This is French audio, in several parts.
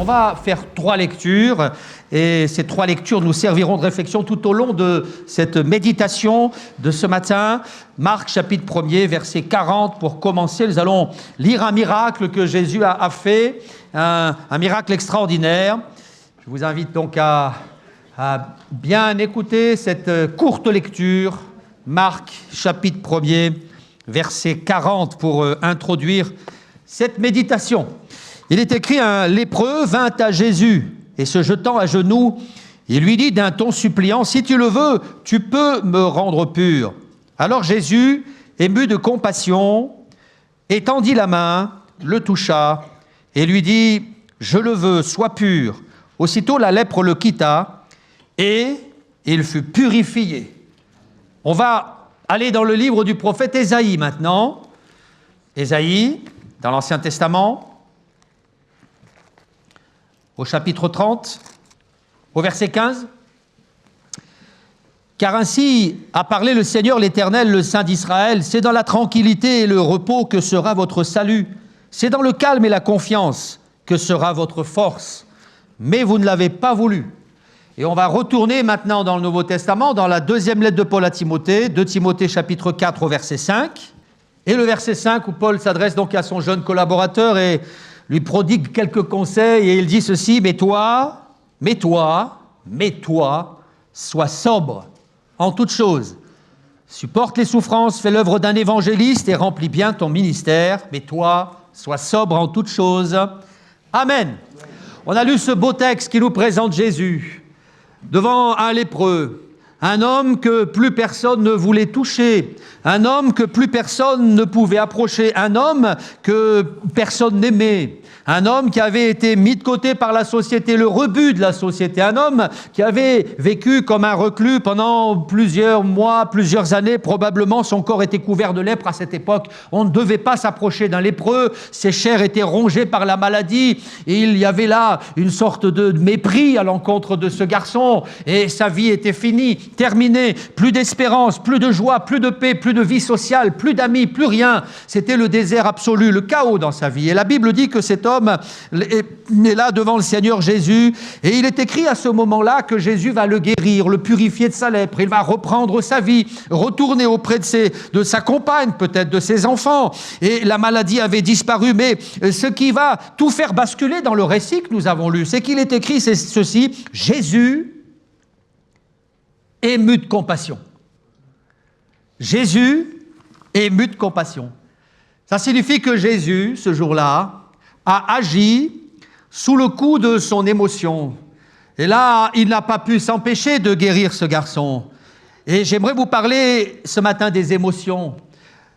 On va faire 3 lectures et ces 3 lectures nous serviront de réflexion tout au long de cette méditation de ce matin. Marc chapitre 1er, verset 40 pour commencer. Nous allons lire un miracle que Jésus a fait, un miracle extraordinaire. Je vous invite donc à bien écouter cette courte lecture. Marc chapitre 1er, verset 40 pour introduire cette méditation. Il est écrit: un lépreux vint à Jésus et se jetant à genoux, il lui dit d'un ton suppliant: si tu le veux, tu peux me rendre pur. Alors Jésus, ému de compassion, étendit la main, le toucha et lui dit: je le veux, sois pur. Aussitôt la lèpre le quitta et il fut purifié. On va aller dans le livre du prophète Ésaïe maintenant. Ésaïe, dans l'Ancien Testament, au chapitre 30, au verset 15. « Car ainsi a parlé le Seigneur l'Éternel, le Saint d'Israël, c'est dans la tranquillité et le repos que sera votre salut, c'est dans le calme et la confiance que sera votre force. Mais vous ne l'avez pas voulu. » Et on va retourner maintenant dans le Nouveau Testament, dans la deuxième lettre de Paul à Timothée, 2 Timothée chapitre 4 au verset 5. Et le verset 5 où Paul s'adresse donc à son jeune collaborateur et lui prodigue quelques conseils et il dit ceci: mais toi, sois sobre en toutes choses. Supporte les souffrances, fais l'œuvre d'un évangéliste et remplis bien ton ministère. Mais toi, sois sobre en toutes choses. Amen. On a lu ce beau texte qui nous présente Jésus devant un lépreux, un homme que plus personne ne voulait toucher, un homme que plus personne ne pouvait approcher, un homme que personne n'aimait, un homme qui avait été mis de côté par la société, le rebut de la société, un homme qui avait vécu comme un reclus pendant plusieurs mois, plusieurs années, probablement son corps était couvert de lèpre à cette époque. On ne devait pas s'approcher d'un lépreux, ses chairs étaient rongées par la maladie, et il y avait là une sorte de mépris à l'encontre de ce garçon, et sa vie était finie, terminée, plus d'espérance, plus de joie, plus de paix, plus de vie sociale, plus d'amis, plus rien. C'était le désert absolu, le chaos dans sa vie. Et la Bible dit que cet homme est là devant le Seigneur Jésus, et il est écrit à ce moment-là que Jésus va le guérir, le purifier de sa lèpre, il va reprendre sa vie, retourner auprès de sa compagne, peut-être de ses enfants, et la maladie avait disparu. Mais ce qui va tout faire basculer dans le récit que nous avons lu, c'est qu'il est écrit ceci: Jésus ému de compassion. Jésus ému de compassion. Ça signifie que Jésus, ce jour-là, a agi sous le coup de son émotion. Et là, il n'a pas pu s'empêcher de guérir ce garçon. Et j'aimerais vous parler ce matin des émotions.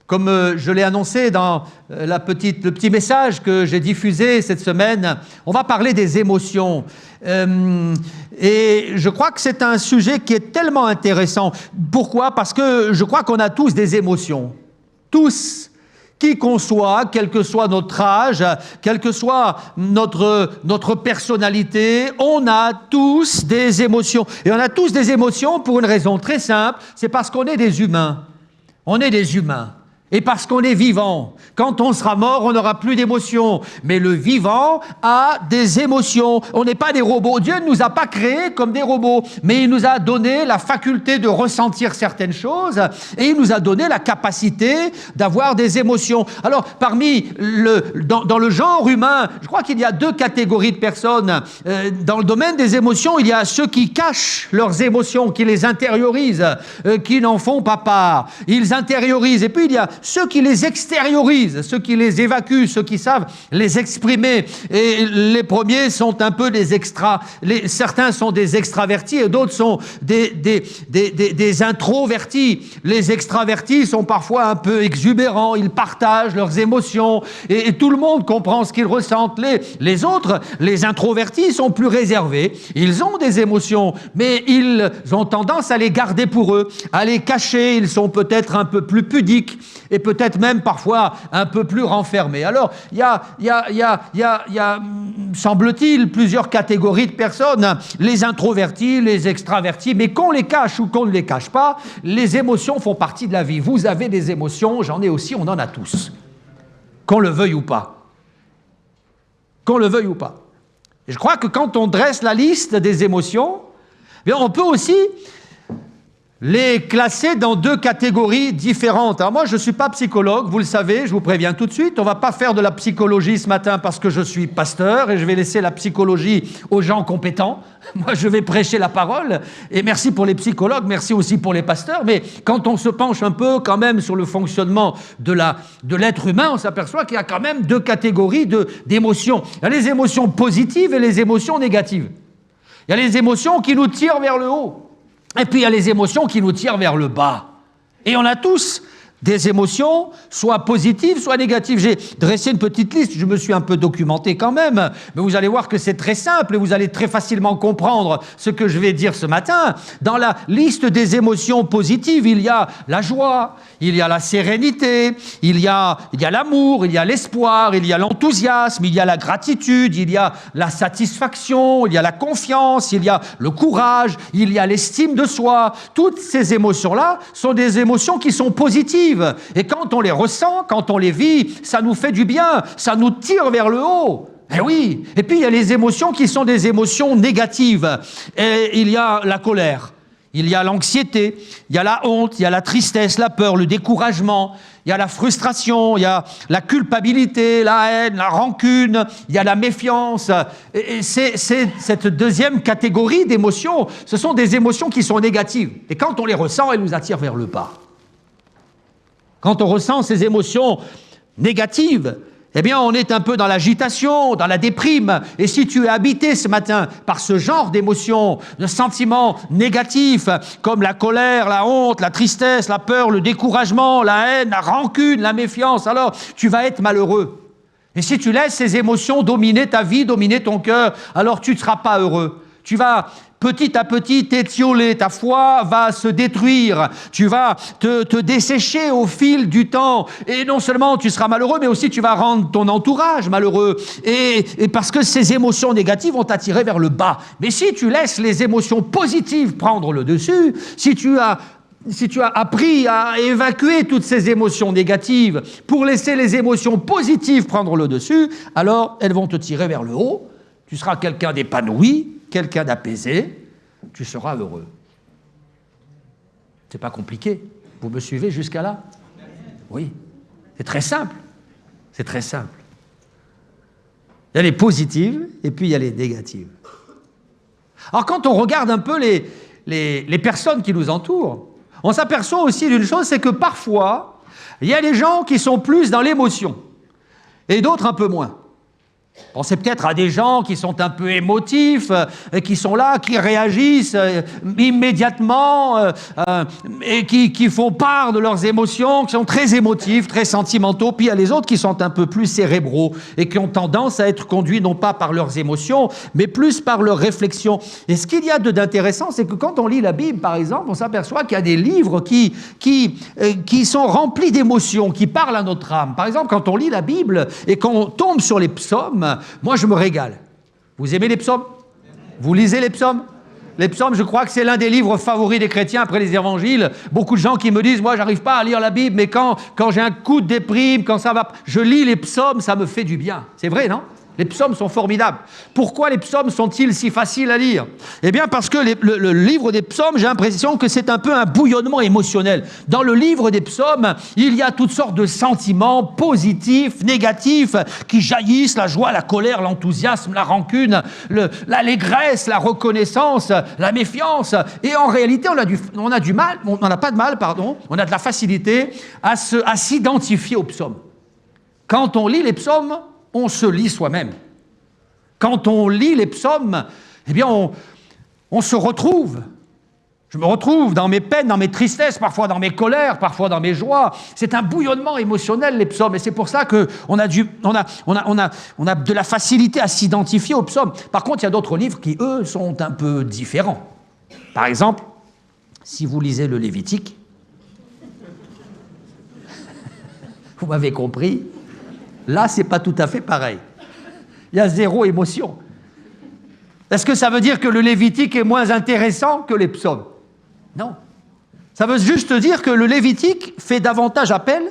Comme je l'ai annoncé dans le petit message que j'ai diffusé cette semaine, on va parler des émotions. Et je crois que c'est un sujet qui est tellement intéressant. Pourquoi ? Parce que je crois qu'on a tous des émotions. Tous. Qui qu'on soit, quel que soit notre âge, quelle que soit notre personnalité, on a tous des émotions. Et on a tous des émotions pour une raison très simple, c'est parce qu'on est des humains. On est des humains. Et parce qu'on est vivant. Quand on sera mort, on n'aura plus d'émotions. Mais le vivant a des émotions. On n'est pas des robots. Dieu ne nous a pas créés comme des robots, mais il nous a donné la faculté de ressentir certaines choses et il nous a donné la capacité d'avoir des émotions. Alors, dans le genre humain, je crois qu'il y a 2 catégories de personnes. Dans le domaine des émotions, il y a ceux qui cachent leurs émotions, qui les intériorisent, qui n'en font pas part. Ils intériorisent. Et puis, il y a ceux qui les extériorisent, ceux qui les évacuent, ceux qui savent les exprimer. Et les premiers sont un peu des certains sont des extravertis et d'autres sont des introvertis. Les extravertis sont parfois un peu exubérants, ils partagent leurs émotions et tout le monde comprend ce qu'ils ressentent. Les autres, les introvertis, sont plus réservés. Ils ont des émotions, mais ils ont tendance à les garder pour eux, à les cacher. Ils sont peut-être un peu plus pudiques et peut-être même parfois un peu plus renfermés. Alors, il y a, semble-t-il, plusieurs catégories de personnes, les introvertis, les extravertis, mais qu'on les cache ou qu'on ne les cache pas, les émotions font partie de la vie. Vous avez des émotions, j'en ai aussi, on en a tous, qu'on le veuille ou pas. Qu'on le veuille ou pas. Et je crois que quand on dresse la liste des émotions, bien, on peut aussi les classer dans deux catégories différentes. Alors moi, je ne suis pas psychologue, vous le savez, je vous préviens tout de suite. On ne va pas faire de la psychologie ce matin parce que je suis pasteur et je vais laisser la psychologie aux gens compétents. Moi, je vais prêcher la parole. Et merci pour les psychologues, merci aussi pour les pasteurs. Mais quand on se penche un peu quand même sur le fonctionnement de l'être humain, on s'aperçoit qu'il y a quand même deux catégories d'émotions. Il y a les émotions positives et les émotions négatives. Il y a les émotions qui nous tirent vers le haut. Et puis il y a les émotions qui nous tirent vers le bas. Et on a tous des émotions, soit positives, soit négatives. J'ai dressé une petite liste, je me suis un peu documenté quand même, mais vous allez voir que c'est très simple et vous allez très facilement comprendre ce que je vais dire ce matin. Dans la liste des émotions positives, il y a la joie, il y a la sérénité, il y a l'amour, il y a l'espoir, il y a l'enthousiasme, il y a la gratitude, il y a la satisfaction, il y a la confiance, il y a le courage, il y a l'estime de soi. Toutes ces émotions-là sont des émotions qui sont positives. Et quand on les ressent, quand on les vit, ça nous fait du bien, ça nous tire vers le haut. Eh oui. Et puis il y a les émotions qui sont des émotions négatives. Et il y a la colère, il y a l'anxiété, il y a la honte, il y a la tristesse, la peur, le découragement, il y a la frustration, il y a la culpabilité, la haine, la rancune, il y a la méfiance. Et c'est cette deuxième catégorie d'émotions, ce sont des émotions qui sont négatives. Et quand on les ressent, elles nous attirent vers le bas. Quand on ressent ces émotions négatives, eh bien, on est un peu dans l'agitation, dans la déprime. Et si tu es habité ce matin par ce genre d'émotions, de sentiments négatifs, comme la colère, la honte, la tristesse, la peur, le découragement, la haine, la rancune, la méfiance, alors tu vas être malheureux. Et si tu laisses ces émotions dominer ta vie, dominer ton cœur, alors tu ne seras pas heureux. Tu vas petit à petit t'étioler, ta foi va se détruire, tu vas te dessécher au fil du temps. Et non seulement tu seras malheureux, mais aussi tu vas rendre ton entourage malheureux. Et parce que ces émotions négatives vont t'attirer vers le bas. Mais si tu laisses les émotions positives prendre le dessus, si tu as appris à évacuer toutes ces émotions négatives pour laisser les émotions positives prendre le dessus, alors elles vont te tirer vers le haut. Tu seras quelqu'un d'épanoui, quelqu'un d'apaisé, tu seras heureux. C'est pas compliqué. Vous me suivez jusqu'à là? Oui. C'est très simple. C'est très simple. Il y a les positives et puis il y a les négatives. Alors quand on regarde un peu les personnes qui nous entourent, on s'aperçoit aussi d'une chose, c'est que parfois, il y a des gens qui sont plus dans l'émotion et d'autres un peu moins. Pensez peut-être à des gens qui sont un peu émotifs, qui sont là, qui réagissent immédiatement et qui font part de leurs émotions, qui sont très émotifs, très sentimentaux. Puis il y a les autres qui sont un peu plus cérébraux et qui ont tendance à être conduits non pas par leurs émotions, mais plus par leurs réflexions. Et ce qu'il y a d'intéressant, c'est que quand on lit la Bible, par exemple, on s'aperçoit qu'il y a des livres qui sont remplis d'émotions, qui parlent à notre âme. Par exemple, quand on lit la Bible et qu'on tombe sur les psaumes, moi, je me régale. Vous aimez les psaumes? Vous lisez les psaumes? Les psaumes, je crois que c'est l'un des livres favoris des chrétiens après les évangiles. Beaucoup de gens qui me disent, moi, j'arrive pas à lire la Bible, mais quand j'ai un coup de déprime, quand ça va, je lis les psaumes, ça me fait du bien. C'est vrai, non? Les psaumes sont formidables. Pourquoi les psaumes sont-ils si faciles à lire? Eh bien, parce que le livre des psaumes, j'ai l'impression que c'est un peu un bouillonnement émotionnel. Dans le livre des psaumes, il y a toutes sortes de sentiments positifs, négatifs, qui jaillissent, la joie, la colère, l'enthousiasme, la rancune, l'allégresse, la reconnaissance, la méfiance. Et en réalité, on a de la facilité à s'identifier aux psaumes. Quand on lit les psaumes, on se lit soi-même. Quand on lit les psaumes, eh bien, on se retrouve. Je me retrouve dans mes peines, dans mes tristesses, parfois dans mes colères, parfois dans mes joies. C'est un bouillonnement émotionnel, les psaumes. Et c'est pour ça qu'on a de la facilité à s'identifier aux psaumes. Par contre, il y a d'autres livres qui, eux, sont un peu différents. Par exemple, si vous lisez le Lévitique, vous m'avez compris, là, c'est pas tout à fait pareil. Il y a zéro émotion. Est-ce que ça veut dire que le Lévitique est moins intéressant que les psaumes? Non. Ça veut juste dire que le Lévitique fait davantage appel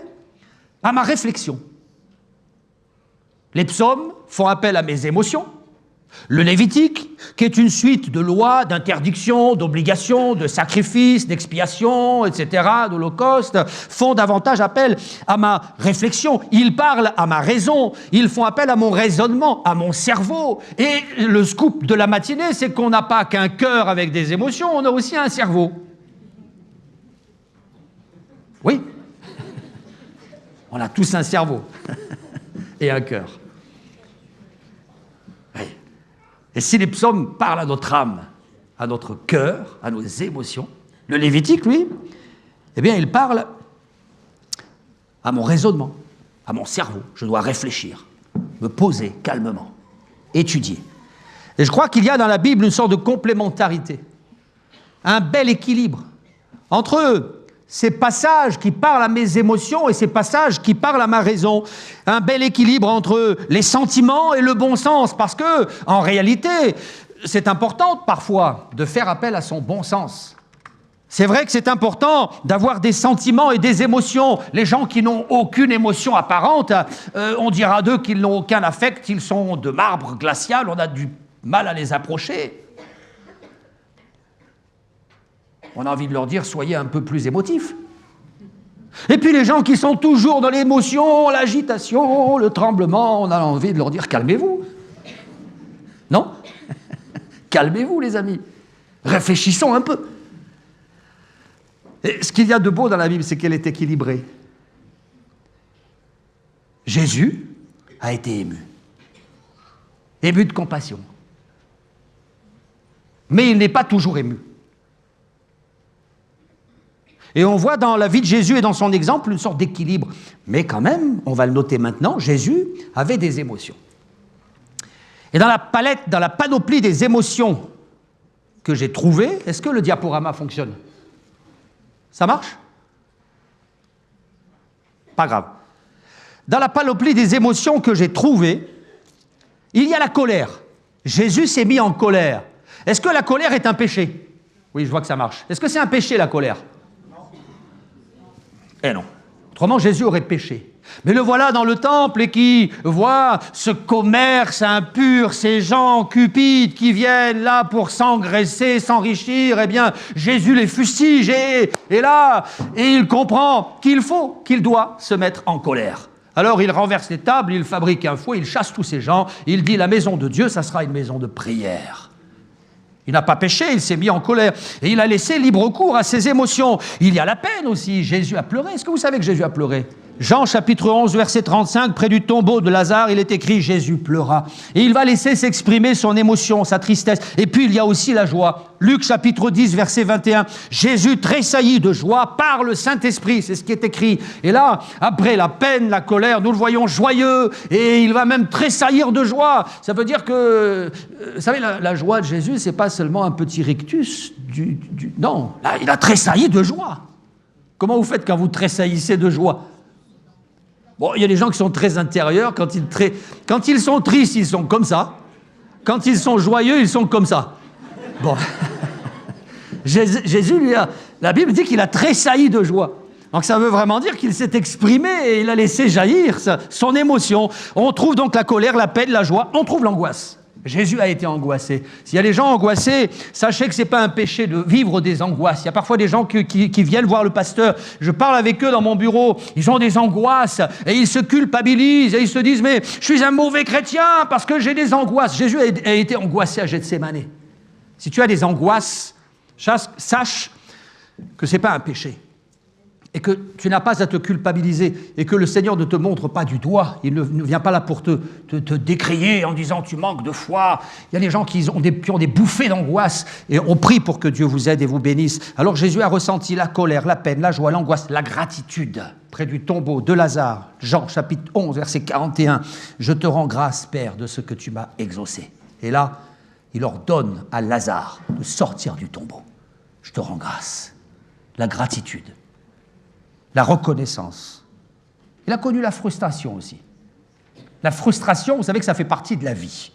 à ma réflexion. Les psaumes font appel à mes émotions, Le Lévitique, qui est une suite de lois, d'interdictions, d'obligations, de sacrifices, d'expiations, etc., d'holocaustes, font davantage appel à ma réflexion. Ils parlent à ma raison, ils font appel à mon raisonnement, à mon cerveau. Et le scoop de la matinée, c'est qu'on n'a pas qu'un cœur avec des émotions, on a aussi un cerveau. Oui, on a tous un cerveau et un cœur. Oui. Et si les psaumes parlent à notre âme, à notre cœur, à nos émotions, le Lévitique, lui, eh bien, il parle à mon raisonnement, à mon cerveau. Je dois réfléchir, me poser calmement, étudier. Et je crois qu'il y a dans la Bible une sorte de complémentarité, un bel équilibre entre ces passages qui parlent à mes émotions et ces passages qui parlent à ma raison. Un bel équilibre entre les sentiments et le bon sens, parce que, en réalité, c'est important parfois de faire appel à son bon sens. C'est vrai que c'est important d'avoir des sentiments et des émotions. Les gens qui n'ont aucune émotion apparente, on dira d'eux qu'ils n'ont aucun affect, ils sont de marbre glacial, on a du mal à les approcher. On a envie de leur dire, soyez un peu plus émotifs. Et puis les gens qui sont toujours dans l'émotion, l'agitation, le tremblement, on a envie de leur dire, calmez-vous. Non? Calmez-vous, les amis. Réfléchissons un peu. Et ce qu'il y a de beau dans la Bible, c'est qu'elle est équilibrée. Jésus a été ému. Ému de compassion. Mais il n'est pas toujours ému. Et on voit dans la vie de Jésus et dans son exemple une sorte d'équilibre. Mais quand même, on va le noter maintenant, Jésus avait des émotions. Et dans la palette, dans la panoplie des émotions que j'ai trouvées, est-ce que le diaporama fonctionne? Ça marche? Pas grave. Dans la panoplie des émotions que j'ai trouvées, il y a la colère. Jésus s'est mis en colère. Est-ce que la colère est un péché? Oui, je vois que ça marche. Est-ce que c'est un péché, la colère? Eh non. Autrement, Jésus aurait péché. Mais le voilà dans le temple et qui voit ce commerce impur, ces gens cupides qui viennent là pour s'engraisser, s'enrichir, eh bien, Jésus les fustige et là, et il comprend qu'il doit se mettre en colère. Alors il renverse les tables, il fabrique un fouet, il chasse tous ces gens, il dit la maison de Dieu, ça sera une maison de prière. Il n'a pas péché, il s'est mis en colère. Et il a laissé libre cours à ses émotions. Il y a la peine aussi. Jésus a pleuré. Est-ce que vous savez que Jésus a pleuré? Jean chapitre 11, verset 35, près du tombeau de Lazare, il est écrit « Jésus pleura ». Et il va laisser s'exprimer son émotion, sa tristesse. Et puis il y a aussi la joie. Luc chapitre 10, verset 21, Jésus tressaillit de joie par le Saint-Esprit. C'est ce qui est écrit. Et là, après la peine, la colère, nous le voyons joyeux. Et il va même tressaillir de joie. Ça veut dire que, vous savez, la joie de Jésus, c'est pas seulement un petit rictus. Non, là, il a tressailli de joie. Comment vous faites quand vous tressaillissez de joie? Bon, il y a des gens qui sont très intérieurs. Quand ils sont tristes, ils sont comme ça. Quand ils sont joyeux, ils sont comme ça. Bon. Jésus, la Bible dit qu'il a tressailli de joie. Donc ça veut vraiment dire qu'il s'est exprimé et il a laissé jaillir son émotion. On trouve donc la colère, la peine, la joie. On trouve l'angoisse. Jésus a été angoissé. S'il y a des gens angoissés, sachez que ce n'est pas un péché de vivre des angoisses. Il y a parfois des gens qui viennent voir le pasteur. Je parle avec eux dans mon bureau. Ils ont des angoisses et ils se culpabilisent et ils se disent « Mais je suis un mauvais chrétien parce que j'ai des angoisses. » Jésus a été angoissé à Gethsémane. Si tu as des angoisses, sache que ce n'est pas un péché. Et que tu n'as pas à te culpabiliser, et que le Seigneur ne te montre pas du doigt, il ne vient pas là pour te décrier en disant « tu manques de foi ». Il y a des gens qui ont des bouffées d'angoisse, et on prie pour que Dieu vous aide et vous bénisse. Alors Jésus a ressenti la colère, la peine, la joie, l'angoisse, la gratitude, près du tombeau de Lazare. Jean chapitre 11, verset 41, « Je te rends grâce, Père, de ce que tu m'as exaucé ». Et là, il ordonne à Lazare de sortir du tombeau. « Je te rends grâce ». La gratitude. La reconnaissance. Il a connu la frustration aussi. La frustration, vous savez que ça fait partie de la vie.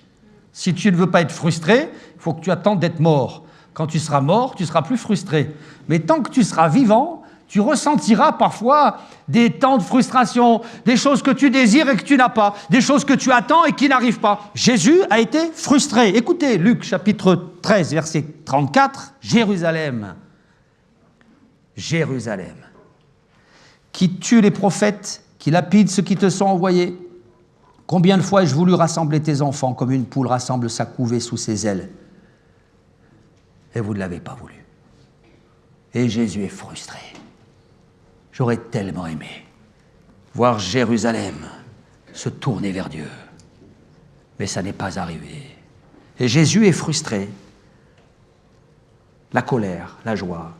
Si tu ne veux pas être frustré, il faut que tu attendes d'être mort. Quand tu seras mort, tu seras plus frustré. Mais tant que tu seras vivant, Tu ressentiras parfois des temps de frustration, des choses que tu désires et que tu n'as pas, des choses que tu attends et qui n'arrivent pas. Jésus a été frustré. Écoutez, Luc chapitre 13, verset 34, Jérusalem. Jérusalem, qui tue les prophètes, qui lapide ceux qui te sont envoyés. Combien de fois ai-je voulu rassembler tes enfants comme une poule rassemble sa couvée sous ses ailes? Et vous ne l'avez pas voulu. Et Jésus est frustré. J'aurais tellement aimé voir Jérusalem se tourner vers Dieu. Mais ça n'est pas arrivé. Et Jésus est frustré. La colère, la joie,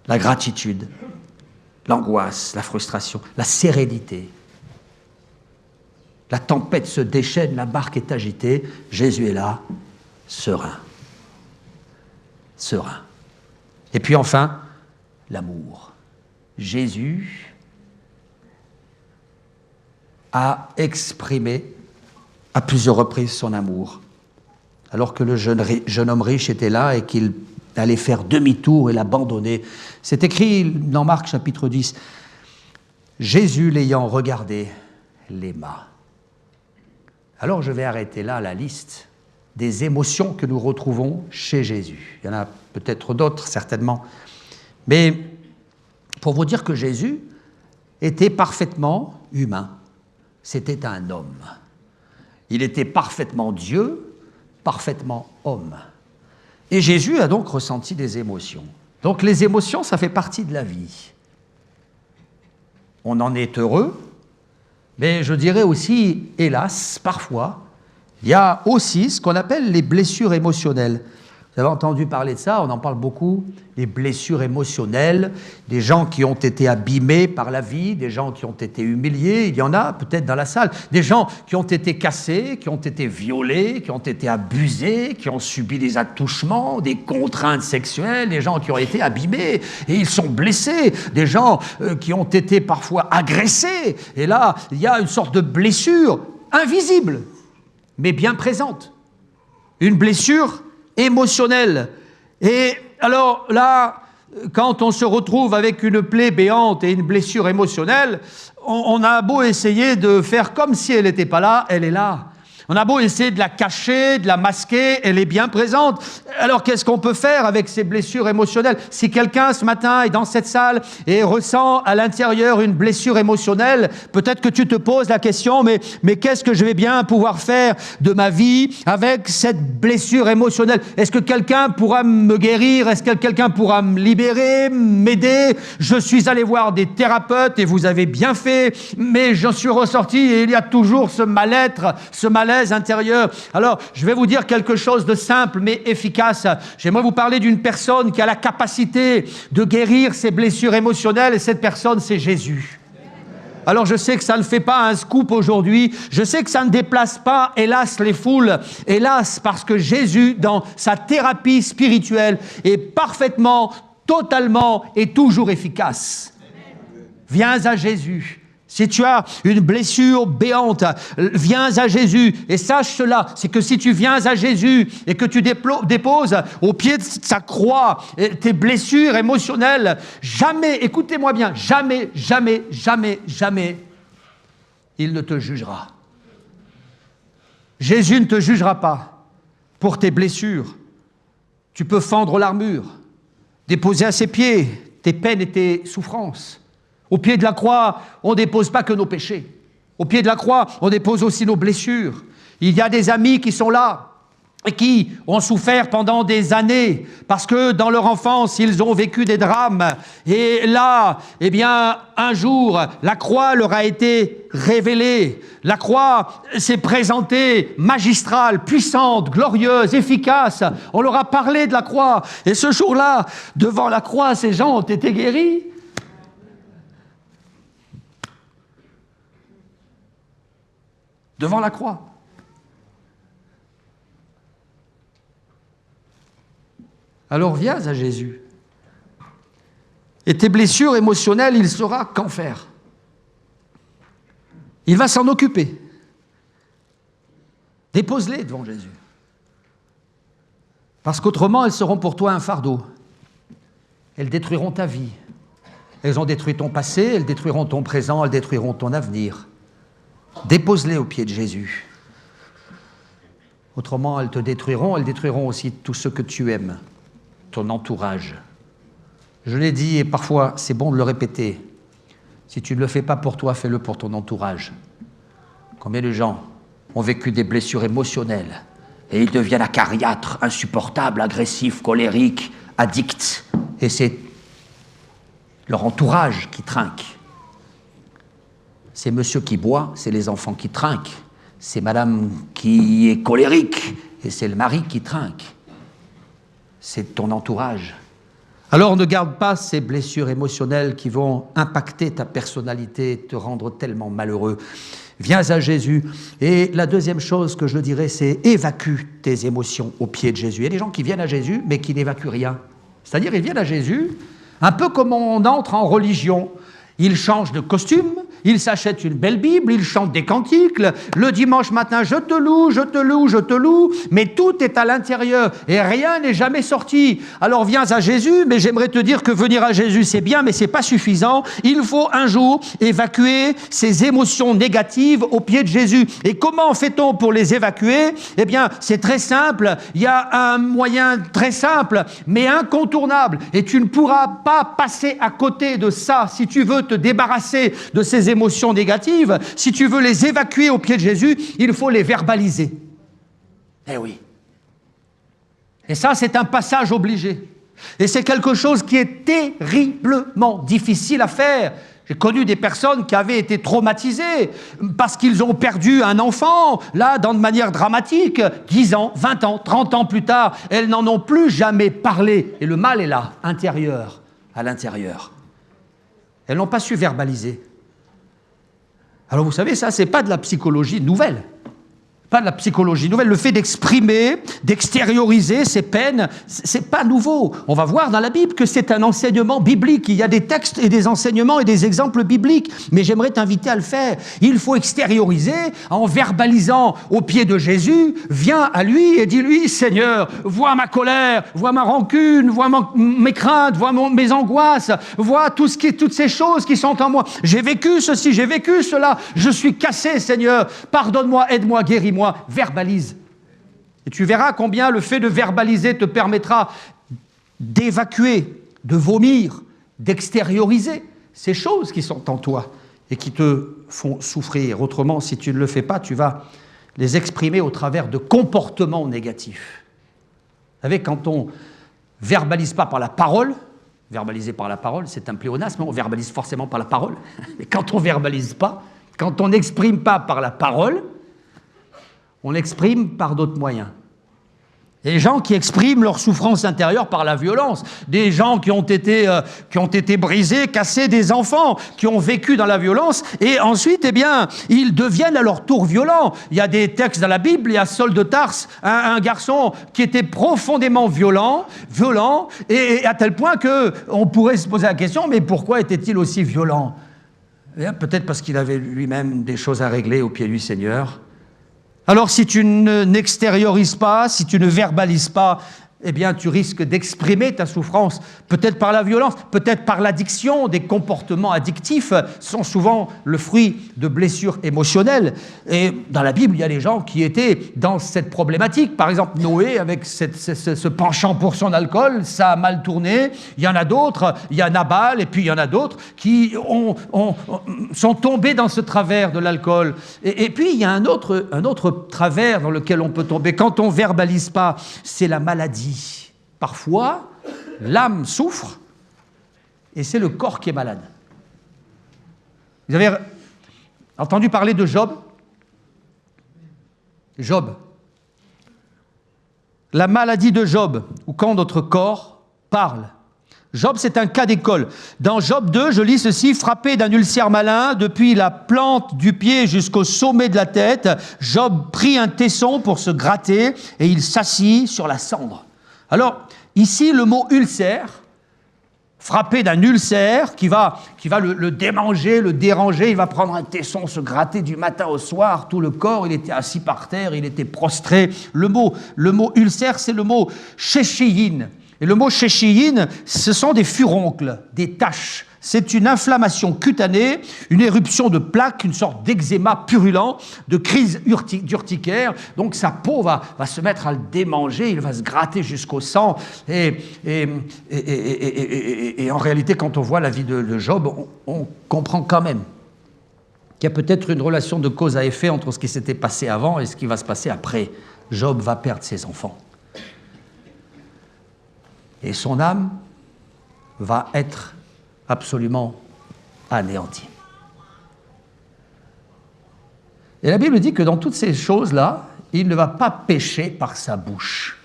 la gratitude, l'angoisse, la frustration, la sérénité. La tempête se déchaîne, la barque est agitée. Jésus est là, serein. Serein. Et puis enfin, l'amour. Jésus a exprimé à plusieurs reprises son amour. Alors que le jeune homme riche était là et qu'il allait faire demi-tour et l'abandonner. C'est écrit dans Marc chapitre 10. Jésus l'ayant regardé, l'aima. Alors je vais arrêter là la liste des émotions que nous retrouvons chez Jésus. Il y en a peut-être d'autres, certainement. Mais pour vous dire que Jésus était parfaitement humain. C'était un homme. Il était parfaitement Dieu, parfaitement homme. Et Jésus a donc ressenti des émotions. Donc les émotions, ça fait partie de la vie. On en est heureux, mais je dirais aussi, hélas, parfois, il y a aussi ce qu'on appelle les blessures émotionnelles. Vous avez entendu parler de ça, on en parle beaucoup, les blessures émotionnelles, des gens qui ont été abîmés par la vie, des gens qui ont été humiliés, il y en a peut-être dans la salle, des gens qui ont été cassés, qui ont été violés, qui ont été abusés, qui ont subi des attouchements, des contraintes sexuelles, des gens qui ont été abîmés et ils sont blessés, des gens qui ont été parfois agressés. Et là, il y a une sorte de blessure invisible, mais bien présente. Une blessure émotionnelle. Et alors là, quand on se retrouve avec une plaie béante et une blessure émotionnelle, on a beau essayer de faire comme si elle n'était pas là, elle est là. On a beau essayer de la cacher, de la masquer, elle est bien présente. Alors qu'est-ce qu'on peut faire avec ces blessures émotionnelles? Si quelqu'un ce matin est dans cette salle et ressent à l'intérieur une blessure émotionnelle, peut-être que tu te poses la question, mais qu'est-ce que je vais bien pouvoir faire de ma vie avec cette blessure émotionnelle? Est-ce que quelqu'un pourra me guérir? Est-ce que quelqu'un pourra me libérer, m'aider? Je suis allé voir des thérapeutes et vous avez bien fait, mais j'en suis ressorti et il y a toujours ce mal-être, ce malaise intérieur. Alors, je vais vous dire quelque chose de simple mais efficace. J'aimerais vous parler d'une personne qui a la capacité de guérir ses blessures émotionnelles et cette personne, c'est Jésus. Alors, je sais que ça ne fait pas un scoop aujourd'hui. Je sais que ça ne déplace pas, hélas, les foules. Hélas, parce que Jésus, dans sa thérapie spirituelle, est parfaitement, totalement et toujours efficace. Viens à Jésus. Si tu as une blessure béante, viens à Jésus. Et sache cela, c'est que si tu viens à Jésus et que tu déposes au pied de sa croix tes blessures émotionnelles, jamais, écoutez-moi bien, jamais, jamais, jamais, jamais, il ne te jugera. Jésus ne te jugera pas pour tes blessures. Tu peux fendre l'armure, déposer à ses pieds tes peines et tes souffrances. Au pied de la croix, on ne dépose pas que nos péchés. Au pied de la croix, on dépose aussi nos blessures. Il y a des amis qui sont là et qui ont souffert pendant des années parce que dans leur enfance, ils ont vécu des drames. Et là, eh bien, un jour, la croix leur a été révélée. La croix s'est présentée magistrale, puissante, glorieuse, efficace. On leur a parlé de la croix. Et ce jour-là, devant la croix, ces gens ont été guéris. Devant la croix. Alors viens à Jésus. Et tes blessures émotionnelles, il saura qu'en faire. Il va s'en occuper. Dépose-les devant Jésus. Parce qu'autrement, elles seront pour toi un fardeau. Elles détruiront ta vie. Elles ont détruit ton passé, elles détruiront ton présent, elles détruiront ton avenir. Dépose-les aux pieds de Jésus. Autrement, elles détruiront aussi tout ce que tu aimes, ton entourage. Je l'ai dit et parfois c'est bon de le répéter. Si tu ne le fais pas pour toi, fais-le pour ton entourage. Combien de gens ont vécu des blessures émotionnelles et ils deviennent acariâtres, insupportables, agressifs, colériques, addicts. Et c'est leur entourage qui trinque. C'est monsieur qui boit, c'est les enfants qui trinquent. C'est madame qui est colérique et c'est le mari qui trinque. C'est ton entourage. Alors ne garde pas ces blessures émotionnelles qui vont impacter ta personnalité, te rendre tellement malheureux. Viens à Jésus. Et la deuxième chose que je dirais, c'est évacue tes émotions au pied de Jésus. Il y a des gens qui viennent à Jésus, mais qui n'évacuent rien. C'est-à-dire, ils viennent à Jésus, un peu comme on entre en religion. Ils changent de costume, ils s'achètent une belle Bible, ils chantent des cantiques. Le dimanche matin, je te loue, je te loue, je te loue. Mais tout est à l'intérieur et rien n'est jamais sorti. Alors viens à Jésus, mais j'aimerais te dire que venir à Jésus, c'est bien, mais c'est pas suffisant. Il faut un jour évacuer ces émotions négatives au pied de Jésus. Et comment fait-on pour les évacuer? Eh bien, c'est très simple. Il y a un moyen très simple, mais incontournable. Et tu ne pourras pas passer à côté de ça si tu veux te débarrasser de ces émotions négatives, si tu veux les évacuer au pied de Jésus, il faut les verbaliser. Eh oui. Et ça, c'est un passage obligé. Et c'est quelque chose qui est terriblement difficile à faire. J'ai connu des personnes qui avaient été traumatisées parce qu'ils ont perdu un enfant, là, de manière dramatique. 10 ans, 20 ans, 30 ans plus tard, elles n'en ont plus jamais parlé. Et le mal est là, intérieur, à l'intérieur. Elles n'ont pas su verbaliser. Alors vous savez, ça, c'est pas de la psychologie nouvelle. Pas de la psychologie nouvelle. Le fait d'exprimer, d'extérioriser ses peines, c'est pas nouveau. On va voir dans la Bible que c'est un enseignement biblique. Il y a des textes et des enseignements et des exemples bibliques. Mais j'aimerais t'inviter à le faire. Il faut extérioriser en verbalisant au pied de Jésus. Viens à lui et dis-lui, Seigneur, vois ma colère, vois ma rancune, vois mes craintes, vois mes angoisses, vois toutes ces choses qui sont en moi. J'ai vécu ceci, j'ai vécu cela. Je suis cassé, Seigneur. Pardonne-moi, aide-moi, guéris-moi. Verbalise. Et tu verras combien le fait de verbaliser te permettra d'évacuer, de vomir, d'extérioriser ces choses qui sont en toi et qui te font souffrir. Autrement, si tu ne le fais pas, tu vas les exprimer au travers de comportements négatifs. Vous savez, quand on verbalise pas par la parole, verbaliser par la parole, c'est un pléonasme, on verbalise forcément par la parole. Mais quand on verbalise pas, quand on n'exprime pas par la parole, on l'exprime par d'autres moyens. Des gens qui expriment leur souffrance intérieure par la violence. Des gens qui ont été brisés, cassés, des enfants qui ont vécu dans la violence. Et ensuite, eh bien, ils deviennent à leur tour violents. Il y a des textes dans la Bible, il y a Saul de Tarse, un garçon qui était profondément violent, et à tel point qu'on pourrait se poser la question, mais pourquoi était-il aussi violent? Eh bien, peut-être parce qu'il avait lui-même des choses à régler au pied du Seigneur. Alors si tu n'extériorises pas, si tu ne verbalises pas, eh bien tu risques d'exprimer ta souffrance, peut-être par la violence, peut-être par l'addiction. Des comportements addictifs sont souvent le fruit de blessures émotionnelles. Et dans la Bible, il y a des gens qui étaient dans cette problématique. Par exemple, Noé, avec ce penchant pour son alcool, ça a mal tourné. Il y en a d'autres, il y a Nabal, et puis il y en a d'autres qui sont tombés dans ce travers de l'alcool. Et puis il y a un autre travers dans lequel on peut tomber. Quand on ne verbalise pas, c'est la maladie. Parfois, l'âme souffre et c'est le corps qui est malade. Vous avez entendu parler de Job? Job. La maladie de Job, ou quand notre corps parle. Job, c'est un cas d'école. Dans Job 2, je lis ceci, frappé d'un ulcère malin, depuis la plante du pied jusqu'au sommet de la tête, Job prit un tesson pour se gratter et il s'assit sur la cendre. Alors, ici, le mot ulcère, frappé d'un ulcère qui va le démanger, le déranger, il va prendre un tesson, se gratter du matin au soir, tout le corps, il était assis par terre, il était prostré. Le mot ulcère, c'est le mot sheshiyin. Et le mot sheshiyin, ce sont des furoncles, des taches. c'est une inflammation cutanée, une éruption de plaques, une sorte d'eczéma purulent, de crise d'urticaire. Donc sa peau va se mettre à le démanger, il va se gratter jusqu'au sang. Et en réalité, quand on voit la vie de Job, on comprend quand même qu'il y a peut-être une relation de cause à effet entre ce qui s'était passé avant et ce qui va se passer après. Job va perdre ses enfants. Et son âme va être absolument anéantie. Et la Bible dit que dans toutes ces choses-là, il ne va pas pécher par sa bouche.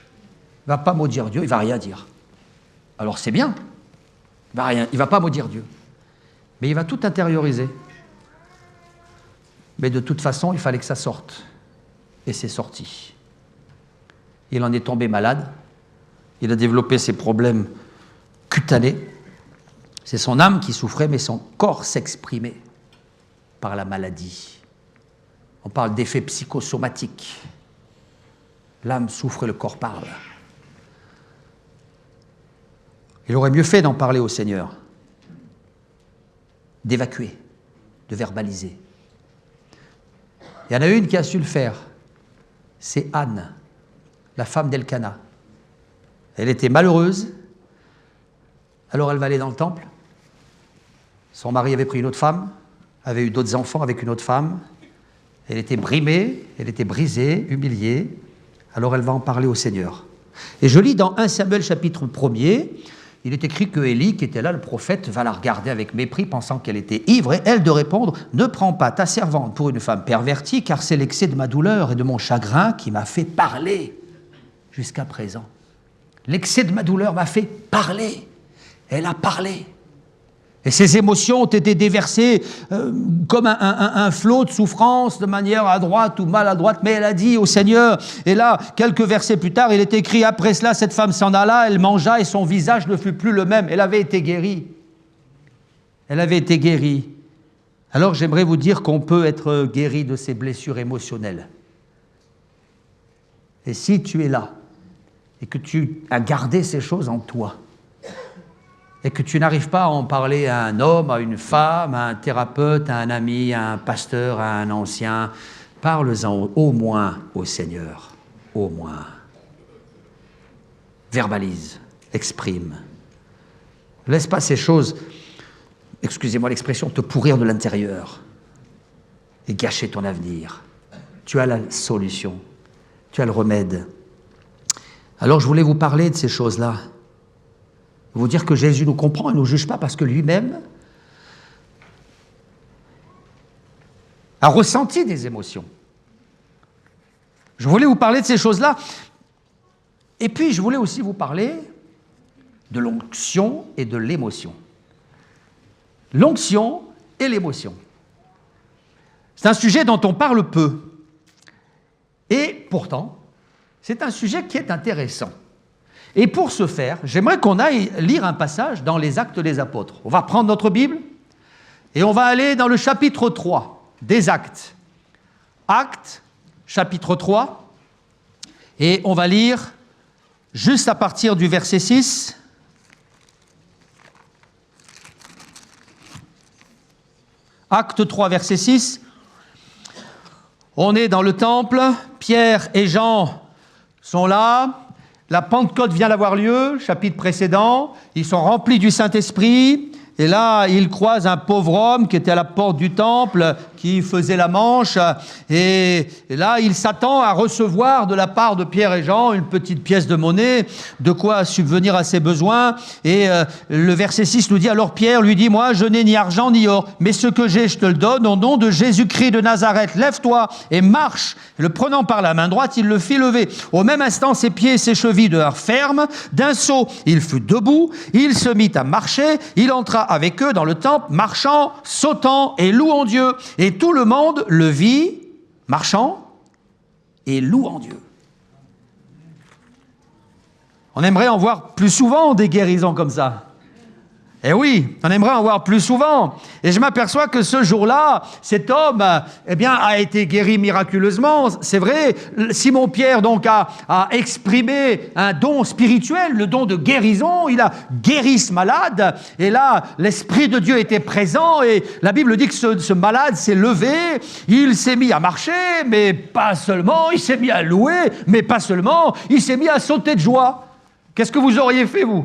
Il ne va pas maudire Dieu, il ne va rien dire. Alors c'est bien, il ne va pas maudire Dieu. Mais il va tout intérioriser. Mais de toute façon, il fallait que ça sorte. Et c'est sorti. Il en est tombé malade. Il a développé ses problèmes cutanés. C'est son âme qui souffrait, mais son corps s'exprimait par la maladie. On parle d'effets psychosomatiques. L'âme souffre et le corps parle. Il aurait mieux fait d'en parler au Seigneur, d'évacuer, de verbaliser. Il y en a une qui a su le faire, c'est Anne, la femme d'Elkana. Elle était malheureuse, alors elle va aller dans le temple. Son mari avait pris une autre femme, avait eu d'autres enfants avec une autre femme. Elle était brimée, elle était brisée, humiliée. Alors elle va en parler au Seigneur. Et je lis dans 1 Samuel chapitre 1er, il est écrit que Élie, qui était là, le prophète, va la regarder avec mépris, pensant qu'elle était ivre, et elle de répondre « Ne prends pas ta servante pour une femme pervertie, car c'est l'excès de ma douleur et de mon chagrin qui m'a fait parler jusqu'à présent. L'excès de ma douleur m'a fait parler. » Elle a parlé. Et ses émotions ont été déversées comme un flot de souffrance, de manière à droite ou maladroite, mais elle a dit au Seigneur, et là, quelques versets plus tard, il est écrit, après cela, cette femme s'en alla, elle mangea et son visage ne fut plus le même. Elle avait été guérie. Elle avait été guérie. Alors j'aimerais vous dire qu'on peut être guéri de ces blessures émotionnelles. Et si tu es là, et que tu as gardé ces choses en toi, et que tu n'arrives pas à en parler à un homme, à une femme, à un thérapeute, à un ami, à un pasteur, à un ancien, parle-en au moins au Seigneur, au moins. Verbalise, exprime. Laisse pas ces choses, excusez-moi l'expression, te pourrir de l'intérieur et gâcher ton avenir. Tu as la solution, tu as le remède. Alors je voulais vous parler de ces choses-là. Vous dire que Jésus nous comprend et ne nous juge pas parce que lui-même a ressenti des émotions. Je voulais vous parler de ces choses-là. Et puis, je voulais aussi vous parler de l'onction et de l'émotion. L'onction et l'émotion. C'est un sujet dont on parle peu. Et pourtant, c'est un sujet qui est intéressant. Et pour ce faire, j'aimerais qu'on aille lire un passage dans les Actes des Apôtres. On va prendre notre Bible et on va aller dans le chapitre 3 des Actes. Actes, chapitre 3, et on va lire juste à partir du verset 6. Acte 3, verset 6. On est dans le temple, Pierre et Jean sont là. La Pentecôte vient d'avoir lieu, chapitre précédent, ils sont remplis du Saint-Esprit, et là, ils croisent un pauvre homme qui était à la porte du temple, qui faisait la manche, et là, il s'attend à recevoir de la part de Pierre et Jean une petite pièce de monnaie, de quoi subvenir à ses besoins, et le verset 6 nous dit, alors Pierre lui dit, moi, je n'ai ni argent ni or, mais ce que j'ai, je te le donne, au nom de Jésus-Christ de Nazareth, lève-toi et marche. Le prenant par la main droite, il le fit lever. Au même instant, ses pieds et ses chevilles devinrent fermes. D'un saut, il fut debout. Il se mit à marcher. Il entra avec eux dans le temple, marchant, sautant et louant Dieu. Et tout le monde le vit, marchant et louant Dieu. On aimerait en voir plus souvent des guérisons comme ça. Eh oui, on aimerait en voir plus souvent. Et je m'aperçois que ce jour-là, cet homme, eh bien, a été guéri miraculeusement. C'est vrai, Simon-Pierre donc a exprimé un don spirituel, le don de guérison. Il a guéri ce malade. Et là, l'Esprit de Dieu était présent. Et la Bible dit que ce malade s'est levé. Il s'est mis à marcher, mais pas seulement. Il s'est mis à louer, mais pas seulement. Il s'est mis à sauter de joie. Qu'est-ce que vous auriez fait, vous ?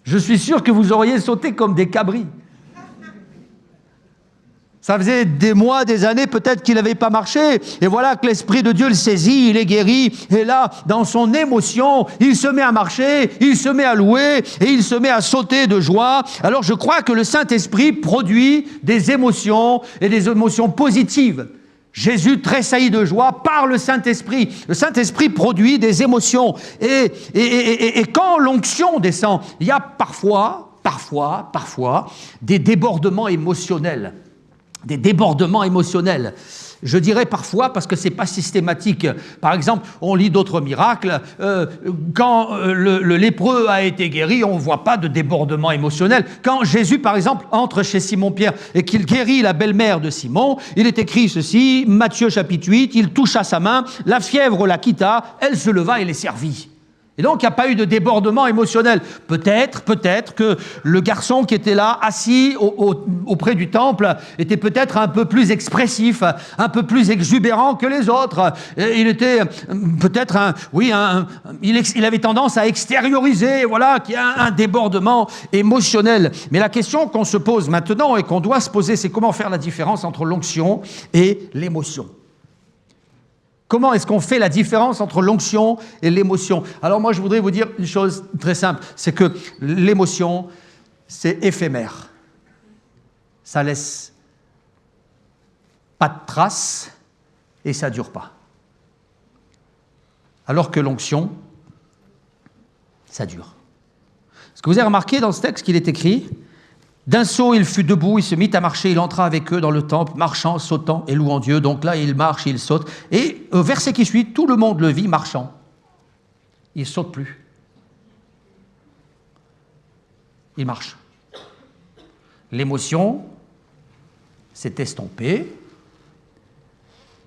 Je suis sûr que vous auriez sauté comme des cabris. Ça faisait des mois, des années, peut-être qu'il n'avait pas marché. Et voilà que l'Esprit de Dieu le saisit, il est guéri. Et là, dans son émotion, il se met à marcher, il se met à louer et il se met à sauter de joie. Alors je crois que le Saint-Esprit produit des émotions et des émotions positives. Jésus tressaillit de joie par le Saint-Esprit. Le Saint-Esprit produit des émotions. Et quand l'onction descend, il y a parfois des débordements émotionnels. Des débordements émotionnels. Je dirais parfois parce que ce n'est pas systématique. Par exemple, on lit d'autres miracles. Quand le lépreux a été guéri, on ne voit pas de débordement émotionnel. Quand Jésus, par exemple, entre chez Simon-Pierre et qu'il guérit la belle-mère de Simon, il est écrit ceci, Matthieu chapitre 8, il toucha sa main, la fièvre la quitta, elle se leva et les servit. Et donc, il n'y a pas eu de débordement émotionnel. Peut-être que le garçon qui était là, assis auprès du temple, était peut-être un peu plus expressif, un peu plus exubérant que les autres. Et il était peut-être il avait tendance à extérioriser, voilà, qu'il y a un débordement émotionnel. Mais la question qu'on se pose maintenant et qu'on doit se poser, c'est comment faire la différence entre l'onction et l'émotion. Comment est-ce qu'on fait la différence entre l'onction et l'émotion? Alors moi, je voudrais vous dire une chose très simple, c'est que l'émotion, c'est éphémère. Ça laisse pas de traces et ça ne dure pas. Alors que l'onction, ça dure. Est-ce que vous avez remarqué dans ce texte qu'il est écrit ? D'un saut, il fut debout, il se mit à marcher, il entra avec eux dans le temple, marchant, sautant et louant Dieu. Donc là, il marche, il saute. Et au verset qui suit, tout le monde le vit marchant. Il ne saute plus. Il marche. L'émotion s'est estompée.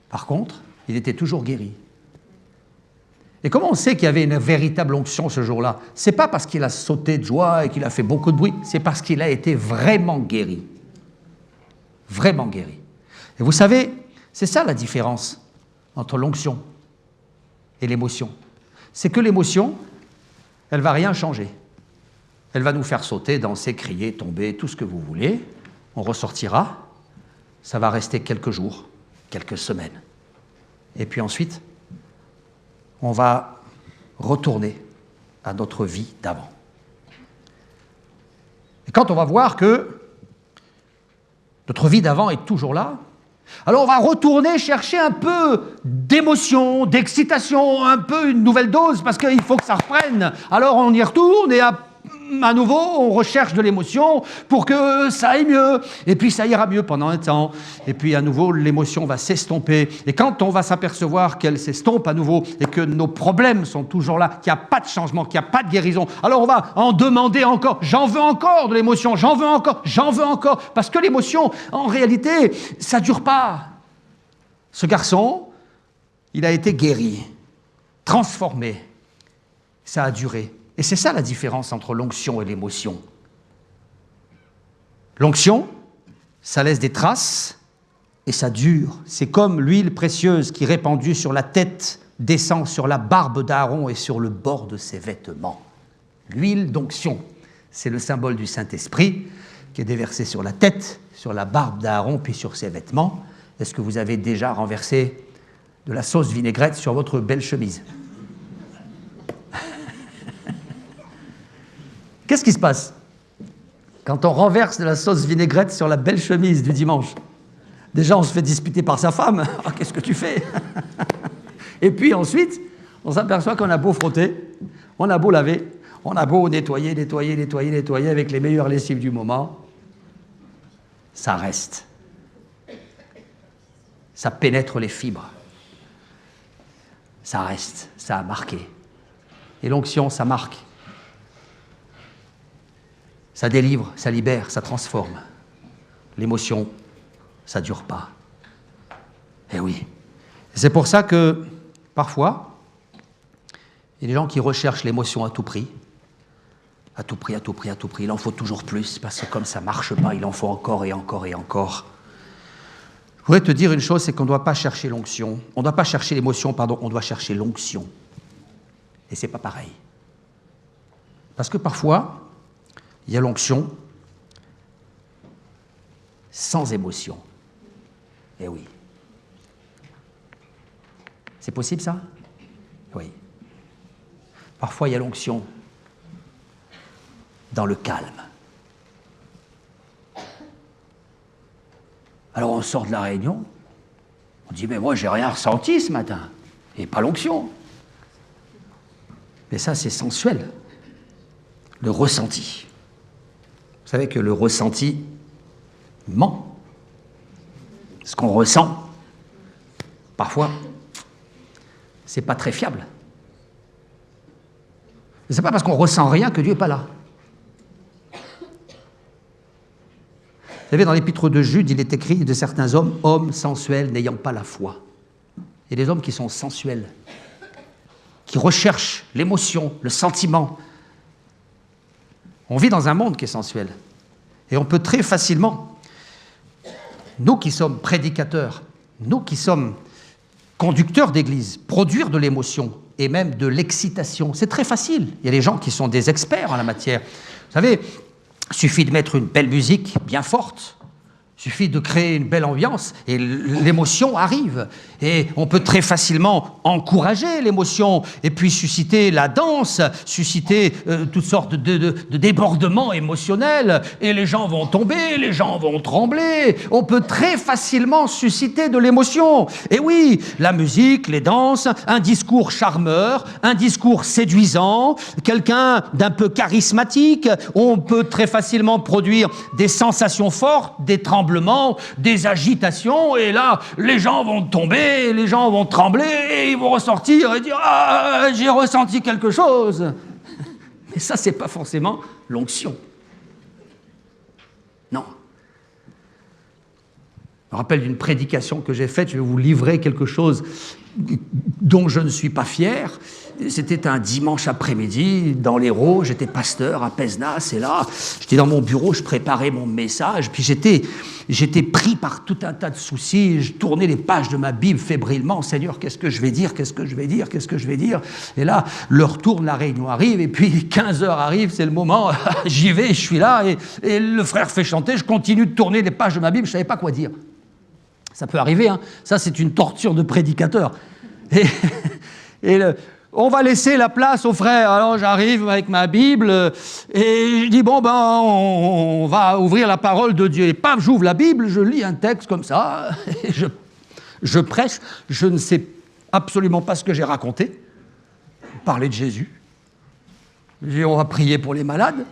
Par contre, il était toujours guéri. Et comment on sait qu'il y avait une véritable onction ce jour-là? Ce n'est pas parce qu'il a sauté de joie et qu'il a fait beaucoup de bruit, c'est parce qu'il a été vraiment guéri. Vraiment guéri. Et vous savez, c'est ça la différence entre l'onction et l'émotion. C'est que l'émotion, elle ne va rien changer. Elle va nous faire sauter, danser, crier, tomber, tout ce que vous voulez. On ressortira, ça va rester quelques jours, quelques semaines. Et puis ensuite, on va retourner à notre vie d'avant. Et quand on va voir que notre vie d'avant est toujours là, alors on va retourner chercher un peu d'émotion, d'excitation, un peu une nouvelle dose, parce qu'il faut que ça reprenne. Alors on y retourne et à nouveau, on recherche de l'émotion pour que ça aille mieux. Et puis ça ira mieux pendant un temps. Et puis à nouveau, l'émotion va s'estomper. Et quand on va s'apercevoir qu'elle s'estompe à nouveau et que nos problèmes sont toujours là, qu'il n'y a pas de changement, qu'il n'y a pas de guérison, alors on va en demander encore. J'en veux encore de l'émotion, j'en veux encore. Parce que l'émotion, en réalité, ça ne dure pas. Ce garçon, il a été guéri, transformé. Ça a duré. Et c'est ça la différence entre l'onction et l'émotion. L'onction, ça laisse des traces et ça dure. C'est comme l'huile précieuse qui, répandue sur la tête, descend sur la barbe d'Aaron et sur le bord de ses vêtements. L'huile d'onction, c'est le symbole du Saint-Esprit qui est déversé sur la tête, sur la barbe d'Aaron, puis sur ses vêtements. Est-ce que vous avez déjà renversé de la sauce vinaigrette sur votre belle chemise ? Qu'est-ce qui se passe quand on renverse de la sauce vinaigrette sur la belle chemise du dimanche? Déjà, on se fait disputer par sa femme. Ah, qu'est-ce que tu fais? Et puis ensuite, on s'aperçoit qu'on a beau frotter, on a beau laver, on a beau nettoyer avec les meilleures lessives du moment, ça reste. Ça pénètre les fibres. Ça reste, ça a marqué. Et l'onction, ça marque. Ça délivre, ça libère, ça transforme. L'émotion, ça ne dure pas. Eh oui. C'est pour ça que, parfois, il y a des gens qui recherchent l'émotion à tout prix. À tout prix, à tout prix, à tout prix. Il en faut toujours plus, parce que comme ça ne marche pas, il en faut encore et encore et encore. Je voudrais te dire une chose, c'est qu'on ne doit pas chercher l'onction. On ne doit pas chercher l'émotion, pardon, on doit chercher l'onction. Et ce n'est pas pareil. Parce que parfois, il y a l'onction sans émotion. Eh oui. C'est possible, ça? Oui. Parfois, il y a l'onction dans le calme. Alors, on sort de la réunion, on dit, mais moi, j'ai rien ressenti ce matin. Et pas l'onction. Mais ça, c'est sensuel. Le ressenti. Vous savez que le ressenti ment. Ce qu'on ressent, parfois, c'est pas très fiable. C'est pas parce qu'on ressent rien que Dieu n'est pas là. Vous savez, dans l'épître de Jude, il est écrit de certains hommes sensuels n'ayant pas la foi. Il y a des hommes qui sont sensuels, qui recherchent l'émotion, le sentiment. On vit dans un monde qui est sensuel. Et on peut très facilement, nous qui sommes prédicateurs, nous qui sommes conducteurs d'église, produire de l'émotion et même de l'excitation. C'est très facile. Il y a des gens qui sont des experts en la matière. Vous savez, il suffit de mettre une belle musique bien forte. Il suffit de créer une belle ambiance et l'émotion arrive. Et on peut très facilement encourager l'émotion et puis susciter la danse, susciter toutes sortes de débordements émotionnels. Et les gens vont tomber, les gens vont trembler. On peut très facilement susciter de l'émotion. Et oui, la musique, les danses, un discours charmeur, un discours séduisant, quelqu'un d'un peu charismatique. On peut très facilement produire des sensations fortes, des tremblements, des agitations, et là, les gens vont tomber, les gens vont trembler, et ils vont ressortir et dire « Ah, j'ai ressenti quelque chose !» Mais ça, c'est pas forcément l'onction. Non. Je me rappelle d'une prédication que j'ai faite, je vais vous livrer quelque chose dont je ne suis pas fier. C'était un dimanche après-midi, dans l'Hérault, j'étais pasteur à Pézenas, et là, j'étais dans mon bureau, je préparais mon message, puis j'étais pris par tout un tas de soucis, je tournais les pages de ma Bible fébrilement, Seigneur, qu'est-ce que je vais dire, qu'est-ce que je vais dire, qu'est-ce que je vais dire, et là, l'heure tourne, la réunion arrive, et puis 15 heures arrive, c'est le moment, j'y vais, je suis là, et le frère fait chanter, je continue de tourner les pages de ma Bible, je ne savais pas quoi dire. Ça peut arriver, hein. Ça c'est une torture de prédicateur. On va laisser la place aux frères. Alors j'arrive avec ma Bible et je dis bon ben on va ouvrir la parole de Dieu. Et paf, j'ouvre la Bible, je lis un texte comme ça, et je prêche. Je ne sais absolument pas ce que j'ai raconté. Parler de Jésus. J'ai dit on va prier pour les malades.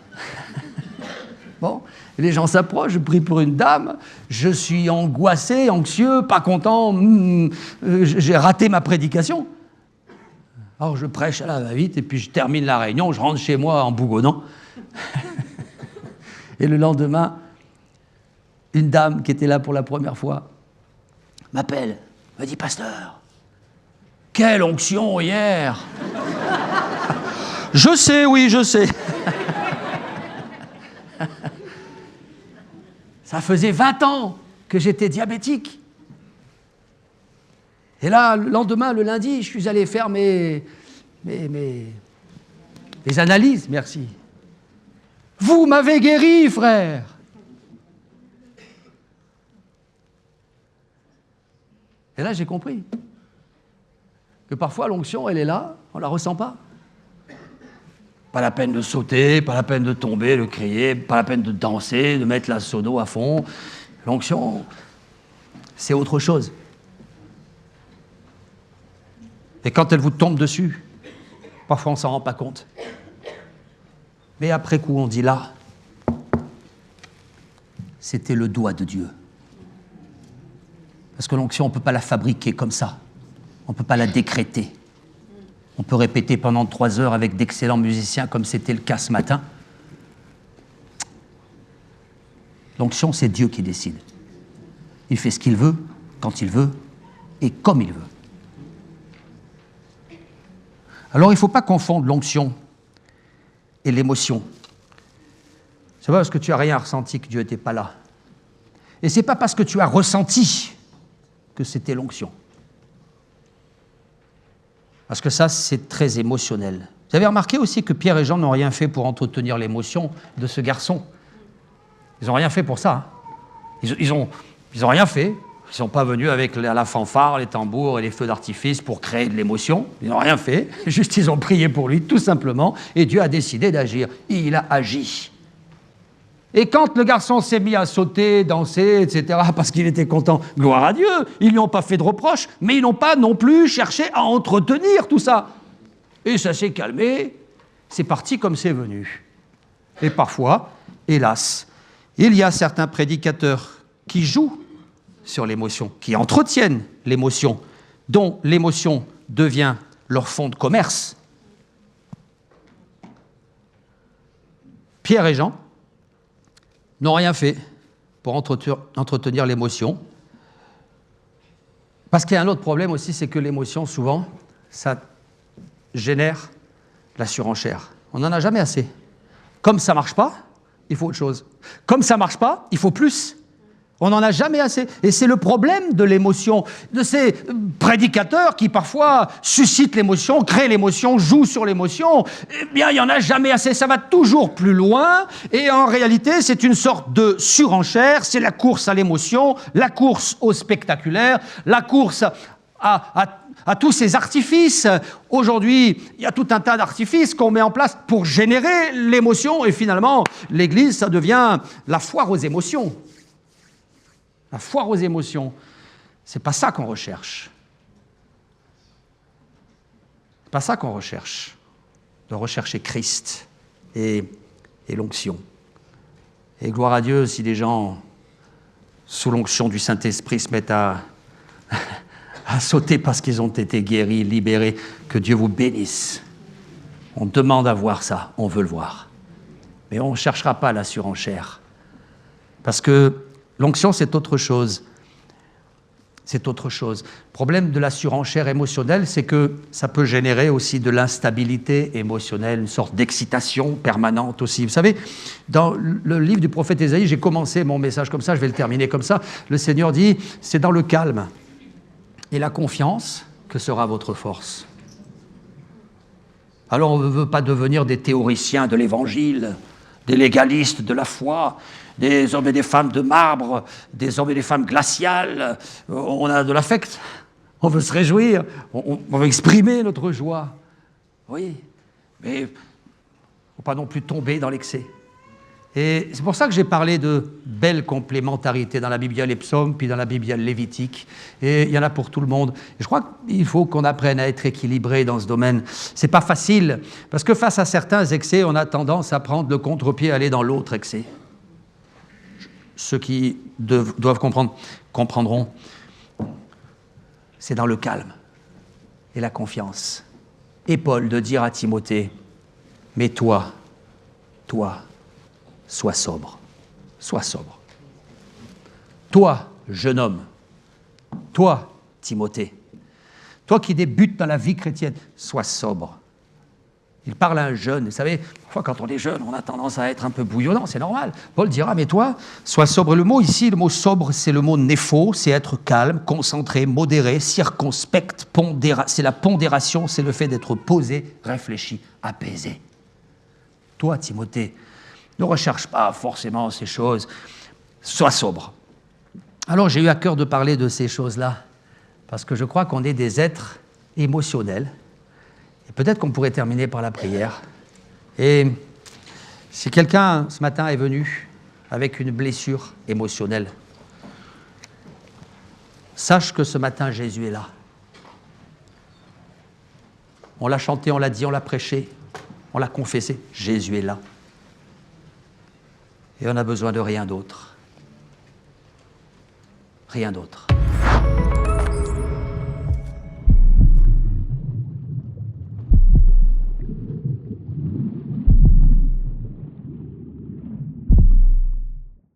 Bon. Les gens s'approchent, je prie pour une dame, je suis angoissé, anxieux, pas content, j'ai raté ma prédication. Alors je prêche à la va-vite et puis je termine la réunion, je rentre chez moi en bougonnant. Et le lendemain, une dame qui était là pour la première fois m'appelle, me dit « Pasteur, quelle onction hier !» Je sais, oui, je sais. Ça faisait 20 ans que j'étais diabétique. Et là, le lendemain, le lundi, je suis allé faire mes analyses, merci. Vous m'avez guéri, frère. Et là, j'ai compris que parfois, l'onction, elle est là, on ne la ressent pas. Pas la peine de sauter, pas la peine de tomber, de crier, pas la peine de danser, de mettre la sono à fond. L'onction, c'est autre chose. Et quand elle vous tombe dessus, parfois on ne s'en rend pas compte. Mais après coup, on dit là, c'était le doigt de Dieu. Parce que l'onction, on ne peut pas la fabriquer comme ça. On ne peut pas la décréter. On peut répéter pendant 3 heures avec d'excellents musiciens, comme c'était le cas ce matin. L'onction, c'est Dieu qui décide. Il fait ce qu'il veut, quand il veut, et comme il veut. Alors, il ne faut pas confondre l'onction et l'émotion. C'est pas parce que tu n'as rien ressenti que Dieu n'était pas là. Et ce n'est pas parce que tu as ressenti que c'était l'onction. Parce que ça, c'est très émotionnel. Vous avez remarqué aussi que Pierre et Jean n'ont rien fait pour entretenir l'émotion de ce garçon. Ils n'ont rien fait pour ça. Ils ont rien fait. Ils ne sont pas venus avec la fanfare, les tambours et les feux d'artifice pour créer de l'émotion. Ils n'ont rien fait. Juste, ils ont prié pour lui, tout simplement. Et Dieu a décidé d'agir. Il a agi. Et quand le garçon s'est mis à sauter, danser, etc., parce qu'il était content, gloire à Dieu, ils ne lui ont pas fait de reproches, mais ils n'ont pas non plus cherché à entretenir tout ça. Et ça s'est calmé. C'est parti comme c'est venu. Et parfois, hélas, il y a certains prédicateurs qui jouent sur l'émotion, qui entretiennent l'émotion, dont l'émotion devient leur fonds de commerce. Pierre et Jean n'ont rien fait pour entretenir l'émotion. Parce qu'il y a un autre problème aussi, c'est que l'émotion, souvent, ça génère la surenchère. On n'en a jamais assez. Comme ça ne marche pas, il faut autre chose. Comme ça ne marche pas, il faut plus. On n'en a jamais assez. Et c'est le problème de l'émotion, de ces prédicateurs qui parfois suscitent l'émotion, créent l'émotion, jouent sur l'émotion. Eh bien, il n'y en a jamais assez. Ça va toujours plus loin. Et en réalité, c'est une sorte de surenchère. C'est la course à l'émotion, la course au spectaculaire, la course à tous ces artifices. Aujourd'hui, il y a tout un tas d'artifices qu'on met en place pour générer l'émotion. Et finalement, l'Église, ça devient la foire aux émotions. La foire aux émotions, c'est pas ça qu'on recherche. C'est pas ça qu'on recherche. De rechercher Christ et l'onction. Et gloire à Dieu si les gens, sous l'onction du Saint-Esprit, se mettent à sauter parce qu'ils ont été guéris, libérés. Que Dieu vous bénisse. On demande à voir ça, on veut le voir. Mais on ne cherchera pas la surenchère. Parce que l'onction, c'est autre chose. C'est autre chose. Le problème de la surenchère émotionnelle, c'est que ça peut générer aussi de l'instabilité émotionnelle, une sorte d'excitation permanente aussi. Vous savez, dans le livre du prophète Ésaïe, j'ai commencé mon message comme ça, je vais le terminer comme ça. Le Seigneur dit, c'est dans le calme et la confiance que sera votre force. Alors on ne veut pas devenir des théoriciens de l'Évangile, des légalistes de la foi, des hommes et des femmes de marbre, des hommes et des femmes glaciales. On a de l'affect, on veut se réjouir, on veut exprimer notre joie. Oui, mais il ne faut pas non plus tomber dans l'excès. Et c'est pour ça que j'ai parlé de belle complémentarité dans la Bible. Il y a les psaumes, puis dans la Bible, il y a le Lévitique. Et il y en a pour tout le monde. Et je crois qu'il faut qu'on apprenne à être équilibré dans ce domaine. C'est pas facile, parce que face à certains excès, on a tendance à prendre le contre-pied, aller dans l'autre excès. Ceux qui doivent comprendre, comprendront. C'est dans le calme et la confiance. Et Paul de dire à Timothée, mais toi, sois sobre. Sois sobre. Toi, jeune homme, toi, Timothée, toi qui débutes dans la vie chrétienne, sois sobre. Il parle à un jeune. Vous savez, parfois quand on est jeune, on a tendance à être un peu bouillonnant, c'est normal. Paul dira, mais toi, sois sobre. Le mot ici, le mot sobre, c'est le mot népho, c'est être calme, concentré, modéré, circonspect, c'est la pondération, c'est le fait d'être posé, réfléchi, apaisé. Toi, Timothée, ne recherche pas forcément ces choses, sois sobre. Alors j'ai eu à cœur de parler de ces choses-là, parce que je crois qu'on est des êtres émotionnels, et peut-être qu'on pourrait terminer par la prière. Et si quelqu'un ce matin est venu avec une blessure émotionnelle, sache que ce matin Jésus est là. On l'a chanté, on l'a dit, on l'a prêché, on l'a confessé, Jésus est là. Et on n'a besoin de rien d'autre. Rien d'autre.